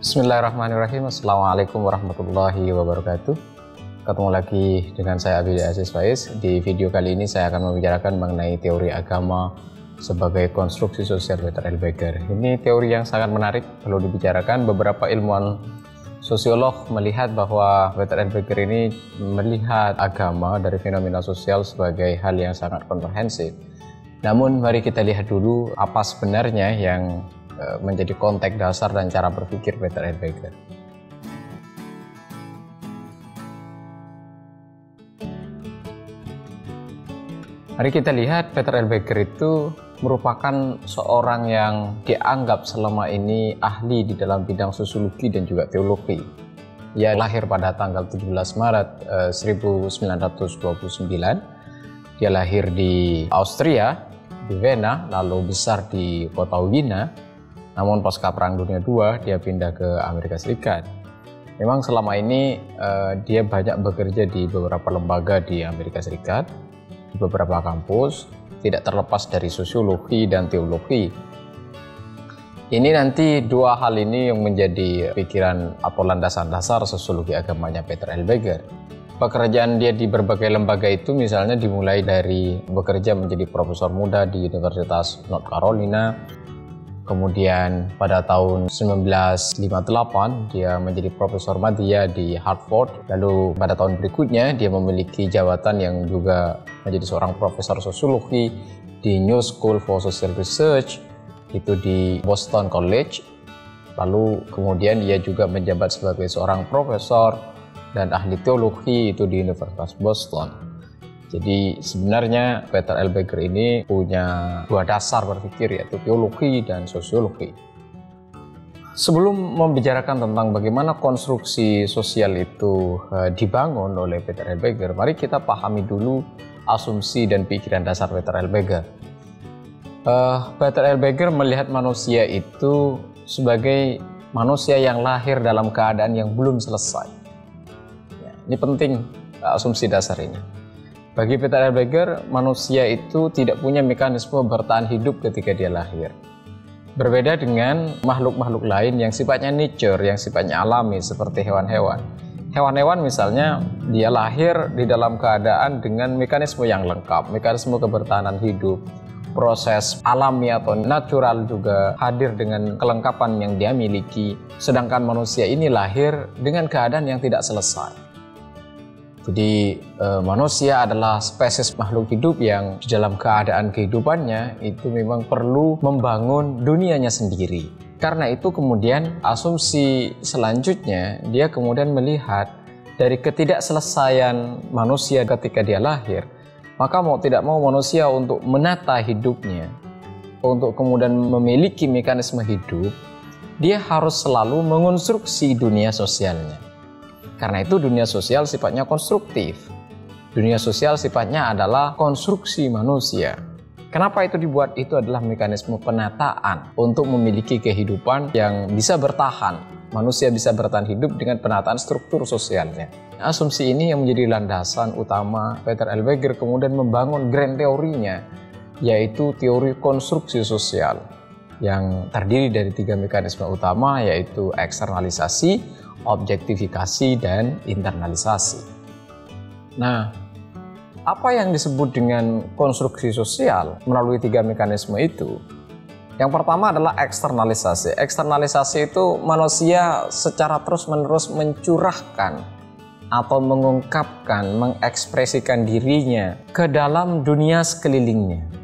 Bismillahirrahmanirrahim. Assalamualaikum warahmatullahi wabarakatuh. Ketemu lagi dengan saya Abiddi Aziz Faiz. Di video kali ini saya akan membicarakan mengenai teori agama sebagai konstruksi sosial Peter L. Beger. Ini teori yang sangat menarik perlu dibicarakan. Beberapa ilmuwan sosiolog melihat bahwa Peter L. Beger ini melihat agama dari fenomena sosial sebagai hal yang sangat komprehensif. Namun mari kita lihat dulu apa sebenarnya yang menjadi konteks dasar dan cara berpikir Peter L. Beger. Mari kita lihat Peter L. Beger itu merupakan seorang yang dianggap selama ini ahli di dalam bidang sosiologi dan juga teologi. Ia lahir pada tanggal 17 Maret 1929. Dia lahir di Austria, di Vienna, lalu besar di kota Wina. Namun pasca Perang Dunia II dia pindah ke Amerika Serikat. Memang selama ini dia banyak bekerja di beberapa lembaga di Amerika Serikat, di beberapa kampus, tidak terlepas dari sosiologi dan teologi. Ini nanti dua hal ini yang menjadi pikiran atau landasan dasar sosiologi agamanya Peter L. Beger. Pekerjaan dia di berbagai lembaga itu misalnya dimulai dari bekerja menjadi profesor muda di Universitas North Carolina. Kemudian pada tahun 1958 dia menjadi profesor madya di Harvard. Lalu pada tahun berikutnya dia memiliki jabatan yang juga menjadi seorang profesor sosiologi di New School for Social Research, itu di Boston College. Lalu kemudian dia juga menjabat sebagai seorang profesor dan ahli teologi itu di Universitas Boston. Jadi sebenarnya Peter L. Beger ini punya dua dasar berpikir, yaitu teologi dan sosiologi. Sebelum membicarakan tentang bagaimana konstruksi sosial itu dibangun oleh Peter L. Beger, mari kita pahami dulu asumsi dan pikiran dasar Peter L. Beger. Peter L. Beger melihat manusia itu sebagai manusia yang lahir dalam keadaan yang belum selesai. Ya, ini penting asumsi dasar ini. Bagi Peter L. Beger, manusia itu tidak punya mekanisme bertahan hidup ketika dia lahir. Berbeda dengan makhluk-makhluk lain yang sifatnya nature, yang sifatnya alami seperti hewan-hewan. Hewan-hewan misalnya dia lahir di dalam keadaan dengan mekanisme yang lengkap, mekanisme kebertahanan hidup, proses alami atau natural juga hadir dengan kelengkapan yang dia miliki. Sedangkan manusia ini lahir dengan keadaan yang tidak selesai. Jadi manusia adalah spesies makhluk hidup yang di dalam keadaan kehidupannya itu memang perlu membangun dunianya sendiri. Karena itu kemudian asumsi selanjutnya dia kemudian melihat dari ketidakselesaian manusia ketika dia lahir, maka mau tidak mau manusia untuk menata hidupnya, untuk kemudian memiliki mekanisme hidup, dia harus selalu mengonstruksi dunia sosialnya. Karena itu dunia sosial sifatnya konstruktif. Dunia sosial sifatnya adalah konstruksi manusia. Kenapa itu dibuat? Itu adalah mekanisme penataan untuk memiliki kehidupan yang bisa bertahan. Manusia bisa bertahan hidup dengan penataan struktur sosialnya. Asumsi ini yang menjadi landasan utama Peter L. Beger kemudian membangun grand teorinya, yaitu teori konstruksi sosial yang terdiri dari tiga mekanisme utama, yaitu eksternalisasi, objektifikasi, dan internalisasi. Nah, apa yang disebut dengan konstruksi sosial melalui tiga mekanisme itu? Yang pertama adalah eksternalisasi. Eksternalisasi itu manusia secara terus-menerus mencurahkan atau mengungkapkan, mengekspresikan dirinya ke dalam dunia sekelilingnya.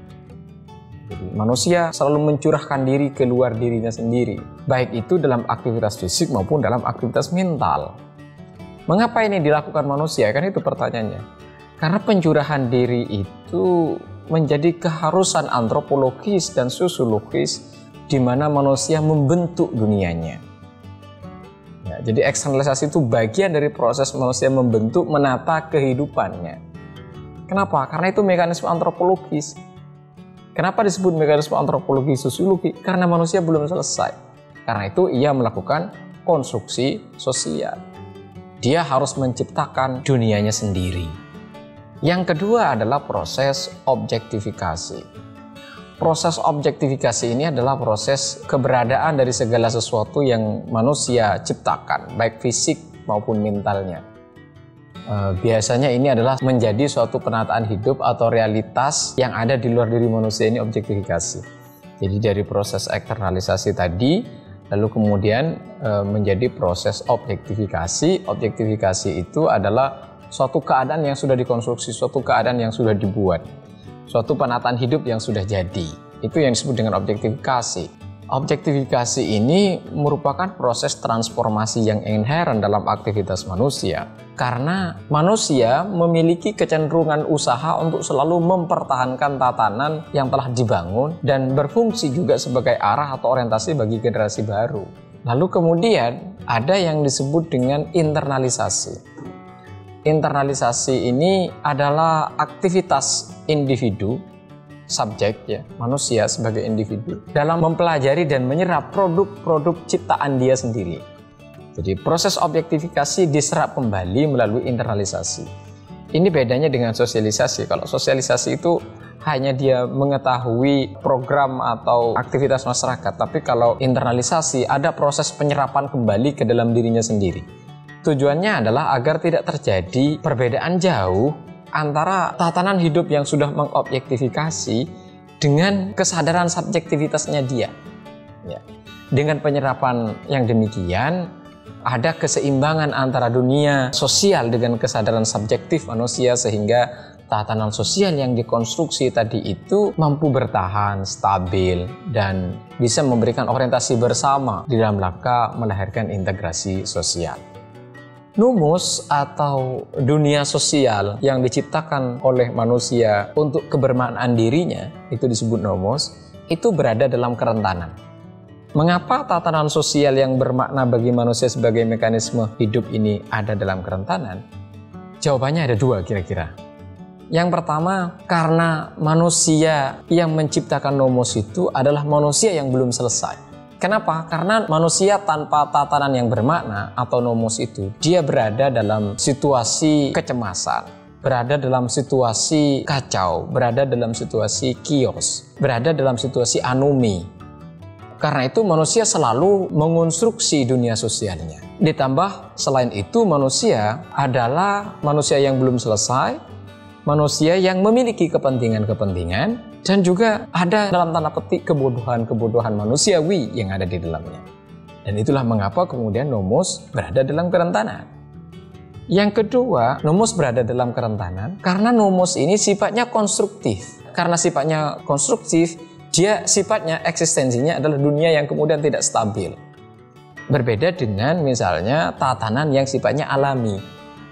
Jadi, manusia selalu mencurahkan diri keluar dirinya sendiri, baik itu dalam aktivitas fisik maupun dalam aktivitas mental. Mengapa ini dilakukan manusia? Kan itu pertanyaannya. Karena pencurahan diri itu menjadi keharusan antropologis dan sosiologis di mana manusia membentuk dunianya. Ya, jadi eksternalisasi itu bagian dari proses manusia membentuk, menata kehidupannya. Kenapa? Karena itu mekanisme antropologis. Kenapa disebut mekanisme antropologi sosiologi? Karena manusia belum selesai. Karena itu ia melakukan konstruksi sosial. Dia harus menciptakan dunianya sendiri. Yang kedua adalah proses objektifikasi. Proses objektifikasi ini adalah proses keberadaan dari segala sesuatu yang manusia ciptakan, baik fisik maupun mentalnya. Biasanya ini adalah menjadi suatu penataan hidup atau realitas yang ada di luar diri manusia, ini objektifikasi. Jadi dari proses eksternalisasi tadi, lalu kemudian menjadi proses objektifikasi. Objektifikasi itu adalah suatu keadaan yang sudah dikonstruksi, suatu keadaan yang sudah dibuat, suatu penataan hidup yang sudah jadi. Itu yang disebut dengan objektifikasi. Objektifikasi ini merupakan proses transformasi yang inherent dalam aktivitas manusia. Karena manusia memiliki kecenderungan usaha untuk selalu mempertahankan tatanan yang telah dibangun dan berfungsi juga sebagai arah atau orientasi bagi generasi baru. Lalu kemudian ada yang disebut dengan internalisasi. Internalisasi ini adalah aktivitas individu, subjek ya, manusia sebagai individu dalam mempelajari dan menyerap produk-produk ciptaan dia sendiri. Jadi proses objektifikasi diserap kembali melalui internalisasi. Ini bedanya dengan sosialisasi. Kalau sosialisasi itu hanya dia mengetahui program atau aktivitas masyarakat, tapi kalau internalisasi ada proses penyerapan kembali ke dalam dirinya sendiri. Tujuannya adalah agar tidak terjadi perbedaan jauh antara tatanan hidup yang sudah mengobjektifikasi dengan kesadaran subjektivitasnya dia. Ya. Dengan penyerapan yang demikian, ada keseimbangan antara dunia sosial dengan kesadaran subjektif manusia, sehingga tatanan sosial yang dikonstruksi tadi itu mampu bertahan, stabil, dan bisa memberikan orientasi bersama di dalam rangka melahirkan integrasi sosial. Nomos atau dunia sosial yang diciptakan oleh manusia untuk kebermaknaan dirinya, itu disebut nomos, itu berada dalam kerentanan. Mengapa tatanan sosial yang bermakna bagi manusia sebagai mekanisme hidup ini ada dalam kerentanan? Jawabannya ada dua kira-kira. Yang pertama, karena manusia yang menciptakan nomos itu adalah manusia yang belum selesai. Kenapa? Karena manusia tanpa tatanan yang bermakna atau nomos itu, dia berada dalam situasi kecemasan, berada dalam situasi kacau, berada dalam situasi kios, berada dalam situasi anomi. Karena itu manusia selalu mengonstruksi dunia sosialnya. Ditambah selain itu manusia adalah manusia yang belum selesai, manusia yang memiliki kepentingan-kepentingan, dan juga ada dalam tanda petik kebodohan-kebodohan manusiawi yang ada di dalamnya. Dan itulah mengapa kemudian nomos berada dalam kerentanan. Yang kedua, nomos berada dalam kerentanan karena nomos ini sifatnya konstruktif. Karena sifatnya konstruktif, dia sifatnya eksistensinya adalah dunia yang kemudian tidak stabil. Berbeda dengan misalnya tatanan yang sifatnya alami.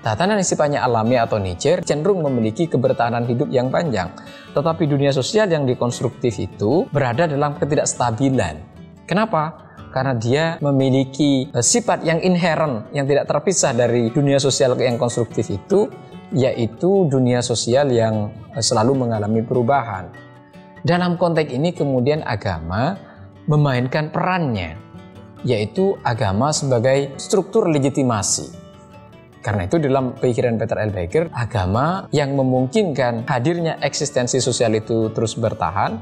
Tatanan yang sifatnya alami atau nature cenderung memiliki kebertahanan hidup yang panjang. Tetapi dunia sosial yang dikonstruktif itu berada dalam ketidakstabilan. Kenapa? Karena dia memiliki sifat yang inherent, yang tidak terpisah dari dunia sosial yang konstruktif itu, yaitu dunia sosial yang selalu mengalami perubahan. Dalam konteks ini kemudian agama memainkan perannya, yaitu agama sebagai struktur legitimasi. Karena itu dalam pikiran Peter L. Baker, agama yang memungkinkan hadirnya eksistensi sosial itu terus bertahan,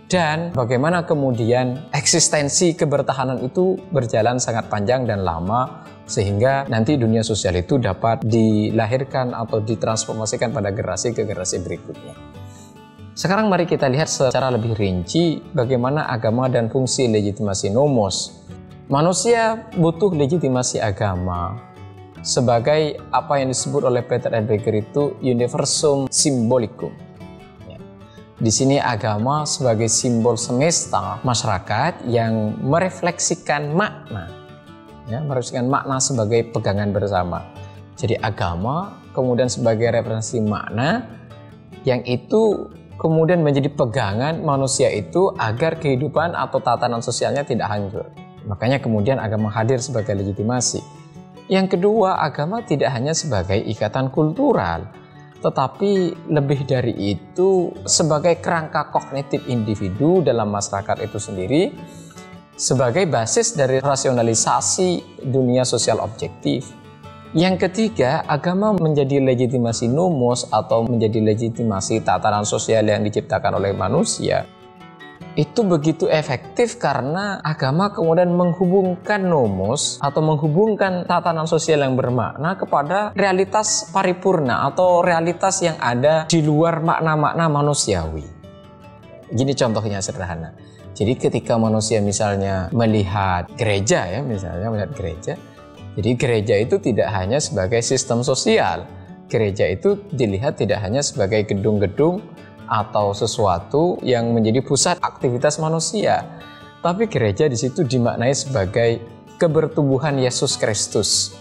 dan bagaimana kemudian eksistensi kebertahanan itu berjalan sangat panjang dan lama, sehingga nanti dunia sosial itu dapat dilahirkan atau ditransformasikan pada generasi ke generasi berikutnya. Sekarang mari kita lihat secara lebih rinci bagaimana agama dan fungsi legitimasi nomos. Manusia butuh legitimasi agama sebagai apa yang disebut oleh Peter L. Baker itu universum symbolicum. Ya. Di sini agama sebagai simbol semesta masyarakat yang merefleksikan makna, ya, merefleksikan makna sebagai pegangan bersama. Jadi agama kemudian sebagai referensi makna yang itu kemudian menjadi pegangan manusia itu agar kehidupan atau tatanan sosialnya tidak hancur. Makanya kemudian agama hadir sebagai legitimasi. Yang kedua, agama tidak hanya sebagai ikatan kultural, tetapi lebih dari itu sebagai kerangka kognitif individu dalam masyarakat itu sendiri, sebagai basis dari rasionalisasi dunia sosial objektif. Yang ketiga, agama menjadi legitimasi nomos atau menjadi legitimasi tatanan sosial yang diciptakan oleh manusia itu begitu efektif karena agama kemudian menghubungkan nomos atau menghubungkan tatanan sosial yang bermakna kepada realitas paripurna atau realitas yang ada di luar makna-makna manusiawi. Gini contohnya sederhana. Jadi ketika manusia misalnya melihat gereja jadi gereja itu tidak hanya sebagai sistem sosial. Gereja itu dilihat tidak hanya sebagai gedung-gedung atau sesuatu yang menjadi pusat aktivitas manusia, tapi gereja di situ dimaknai sebagai kebertubuhan Yesus Kristus.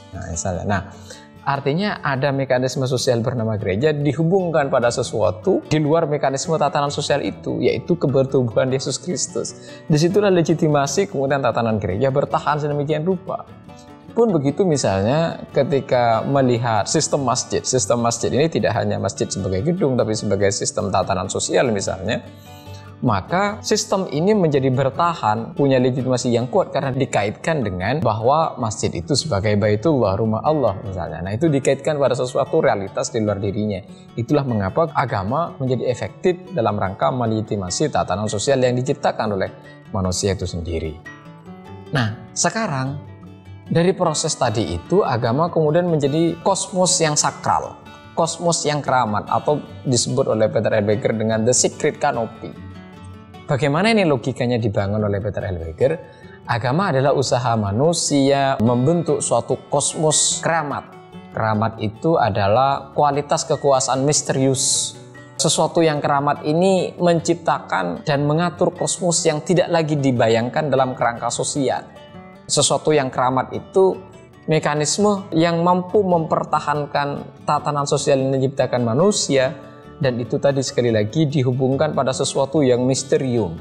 Artinya ada mekanisme sosial bernama gereja dihubungkan pada sesuatu di luar mekanisme tatanan sosial itu, yaitu kebertubuhan Yesus Kristus. Disitulah legitimasi kemudian tatanan gereja bertahan sedemikian rupa. Pun begitu misalnya ketika melihat sistem masjid ini tidak hanya masjid sebagai gedung tapi sebagai sistem tatanan sosial misalnya, maka sistem ini menjadi bertahan, punya legitimasi yang kuat karena dikaitkan dengan bahwa masjid itu sebagai baitullah, rumah Allah misalnya. Nah, itu dikaitkan pada sesuatu realitas di luar dirinya. Itulah mengapa agama menjadi efektif dalam rangka melegitimasi tatanan sosial yang diciptakan oleh manusia itu sendiri. Nah, sekarang dari proses tadi itu, agama kemudian menjadi kosmos yang sakral, kosmos yang keramat, atau disebut oleh Peter L. Berger dengan the secret canopy. Bagaimana ini logikanya dibangun oleh Peter L. Berger? Agama adalah usaha manusia membentuk suatu kosmos keramat. Keramat itu adalah kualitas kekuasaan misterius. Sesuatu yang keramat ini menciptakan dan mengatur kosmos yang tidak lagi dibayangkan dalam kerangka sosial. Sesuatu yang keramat itu mekanisme yang mampu mempertahankan tatanan sosial yang diciptakan manusia, dan itu tadi sekali lagi dihubungkan pada sesuatu yang misterium,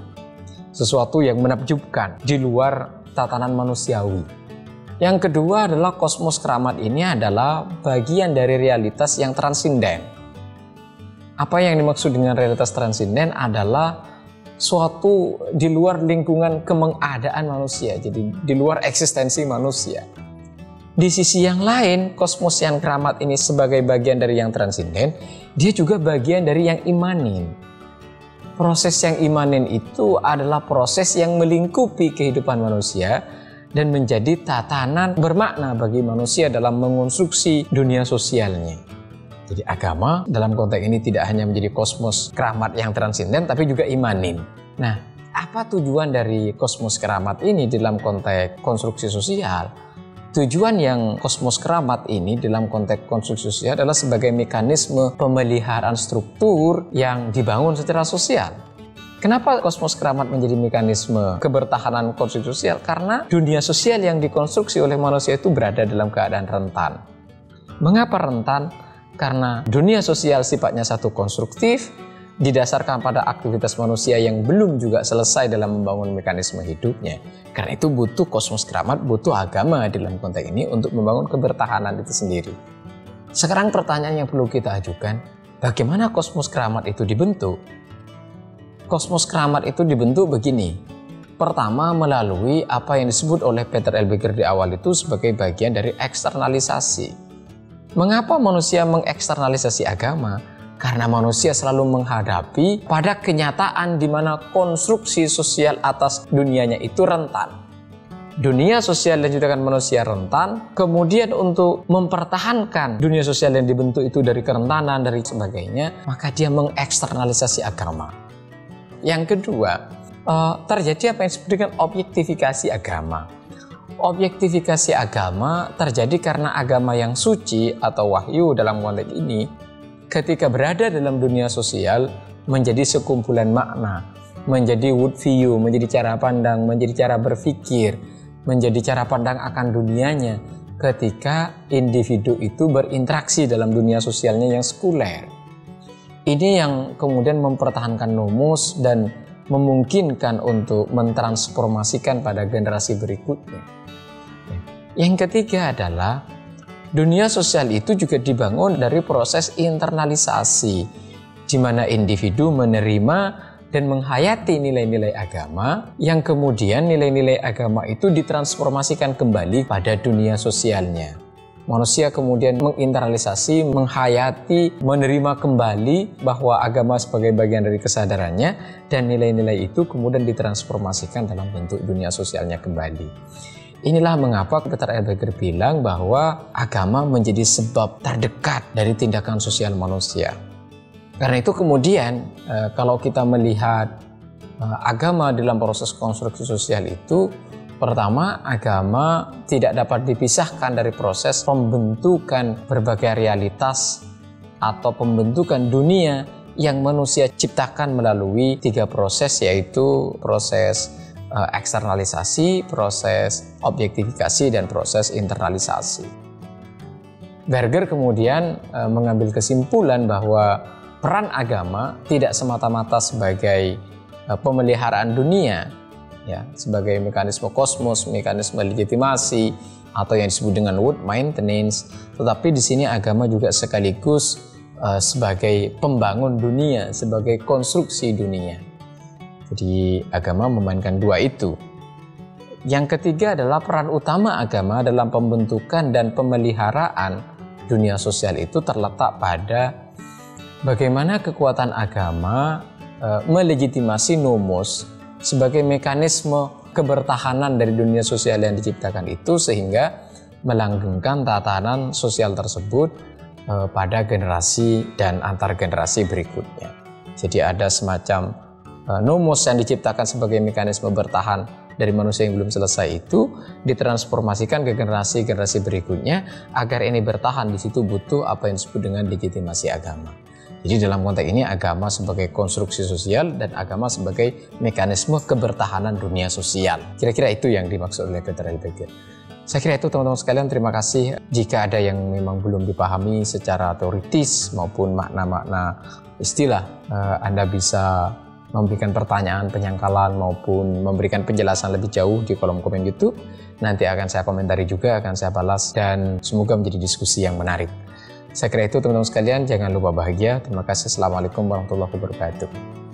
sesuatu yang menakjubkan di luar tatanan manusiawi. Yang kedua adalah kosmos keramat ini adalah bagian dari realitas yang transinden. Apa yang dimaksud dengan realitas transinden adalah suatu di luar lingkungan kemengadaan manusia, jadi di luar eksistensi manusia. Di sisi yang lain, kosmos yang keramat ini sebagai bagian dari yang transinden, dia juga bagian dari yang imanin. Proses yang imanin itu adalah proses yang melingkupi kehidupan manusia dan menjadi tatanan bermakna bagi manusia dalam mengonstruksi dunia sosialnya. Jadi agama dalam konteks ini tidak hanya menjadi kosmos keramat yang transinden, tapi juga imanin. Nah, apa tujuan dari kosmos keramat ini dalam konteks konstruksi sosial? Tujuan yang kosmos keramat ini dalam konteks konstruksi sosial adalah sebagai mekanisme pemeliharaan struktur yang dibangun secara sosial. Kenapa kosmos keramat menjadi mekanisme kebertahanan konstruksi sosial? Karena dunia sosial yang dikonstruksi oleh manusia itu berada dalam keadaan rentan. Mengapa rentan? Karena dunia sosial sifatnya satu konstruktif, didasarkan pada aktivitas manusia yang belum juga selesai dalam membangun mekanisme hidupnya. Karena itu butuh kosmos keramat, butuh agama dalam konteks ini untuk membangun kebertahanan itu sendiri. Sekarang pertanyaan yang perlu kita ajukan, bagaimana kosmos keramat itu dibentuk? Kosmos keramat itu dibentuk begini. Pertama, melalui apa yang disebut oleh Peter L. Berger di awal itu sebagai bagian dari eksternalisasi. Mengapa manusia mengeksternalisasi agama? Karena manusia selalu menghadapi pada kenyataan di mana konstruksi sosial atas dunianya itu rentan. Dunia sosial yang diciptakan manusia rentan, kemudian untuk mempertahankan dunia sosial yang dibentuk itu dari kerentanan, dari sebagainya, maka dia mengeksternalisasi agama. Yang kedua, terjadi apa yang disebut dengan objektifikasi agama. Objektifikasi agama terjadi karena agama yang suci atau wahyu dalam konteks ini ketika berada dalam dunia sosial menjadi sekumpulan makna, menjadi worldview, menjadi cara pandang, menjadi cara berpikir, menjadi cara pandang akan dunianya ketika individu itu berinteraksi dalam dunia sosialnya yang sekuler. Ini yang kemudian mempertahankan nomos dan memungkinkan untuk mentransformasikan pada generasi berikutnya. Yang ketiga adalah dunia sosial itu juga dibangun dari proses internalisasi, di mana individu menerima dan menghayati nilai-nilai agama, yang kemudian nilai-nilai agama itu ditransformasikan kembali pada dunia sosialnya. manusia kemudian menginternalisasi, menghayati, menerima kembali bahwa agama sebagai bagian dari kesadarannya, dan nilai-nilai itu kemudian ditransformasikan dalam bentuk dunia sosialnya kembali. Inilah mengapa Dr. Eilbacher bilang bahwa agama menjadi sebab terdekat dari tindakan sosial manusia. Karena itu kemudian kalau kita melihat agama dalam proses konstruksi sosial itu, pertama, agama tidak dapat dipisahkan dari proses pembentukan berbagai realitas atau pembentukan dunia yang manusia ciptakan melalui 3 proses, yaitu proses eksternalisasi, proses objektifikasi, dan proses internalisasi. Berger kemudian mengambil kesimpulan bahwa peran agama tidak semata-mata sebagai pemeliharaan dunia, ya, sebagai mekanisme kosmos, mekanisme legitimasi, atau yang disebut dengan world maintenance, tetapi di sini agama juga sekaligus sebagai pembangun dunia, sebagai konstruksi dunia. Jadi agama memainkan 2 itu. Yang ketiga adalah peran utama agama dalam pembentukan dan pemeliharaan dunia sosial itu terletak pada bagaimana kekuatan agama melegitimasi nomos sebagai mekanisme kebertahanan dari dunia sosial yang diciptakan itu, sehingga melanggengkan tatanan sosial tersebut pada generasi dan antar generasi berikutnya. Jadi ada semacam nomos yang diciptakan sebagai mekanisme bertahan dari manusia yang belum selesai itu ditransformasikan ke generasi-generasi berikutnya. Agar ini bertahan, di situ butuh apa yang disebut dengan legitimasi agama. Jadi dalam konteks ini agama sebagai konstruksi sosial dan agama sebagai mekanisme kebertahanan dunia sosial. Kira-kira itu yang dimaksud oleh Dr. Eilbacher. Saya kira itu teman-teman sekalian, terima kasih. Jika ada yang memang belum dipahami secara teoritis maupun makna-makna istilah, Anda bisa memberikan pertanyaan, penyangkalan, maupun memberikan penjelasan lebih jauh di kolom komen YouTube. Nanti akan saya komentari juga, akan saya balas, dan semoga menjadi diskusi yang menarik. Saya kira itu teman-teman sekalian, jangan lupa bahagia. Terima kasih. Assalamualaikum warahmatullahi wabarakatuh.